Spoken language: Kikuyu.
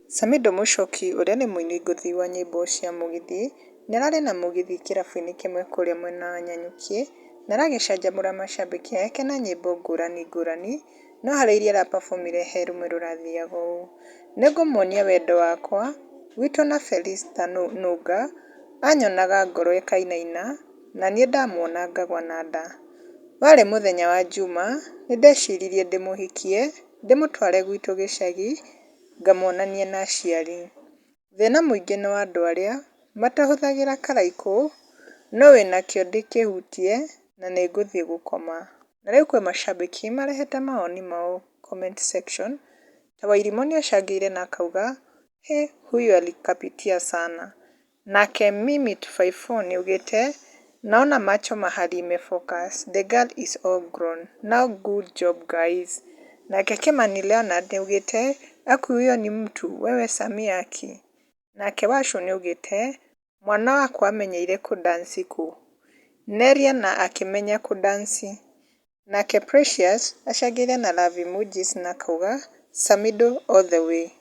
Samido Mushoki uria ni muini ngũthi wa nyĩmbo cia mũgithi nĩararĩ na mũgithi kĩrabu-inĩ kĩmwe kũrĩa mwena wa Nanyuki na aragĩcanjamũra macambĩki ake na nyĩmbo ngũrani ngũrani, no harĩ iria arapafomire he rũmwe rũrathiaga ũũ: nĩngũmuonia wendo wakwa witũ na Felista Nũnga anyonaga ngoro ĩkainaina na niĩ ndamuona ngagwa na nda. Warĩ mũthenya wa Juma, nĩndeciririe ndĩmũhikie ndĩmũtware gwitũ gĩcagi ngamuonanie na aciari. Thĩna mũingĩ nĩ wa andũ arĩa matahũthagĩra karaikũ, no wĩnakĩo ndĩkĩhutie na nĩngũthiĩ gũkoma. Na rĩu kwĩ macambĩki marehete mawoni mao comment section, ta Wairimũ nĩacangĩire na akauga huyu alikapitia sana. Nake Mimi254 nĩaugĩte naona macho mahali imefocus, the girl is all grown, now good job guys. Nake Kĩmani Leonard nĩaugĩte aku huyo ni mtu wewe Samiaki. Nake Washu nĩaugĩte mwana wakwa amenyeire kũndanci kũ? Neria na akĩmenya kũndanci. Nake Precious acangĩire na love emojis na akauga Samido all the way.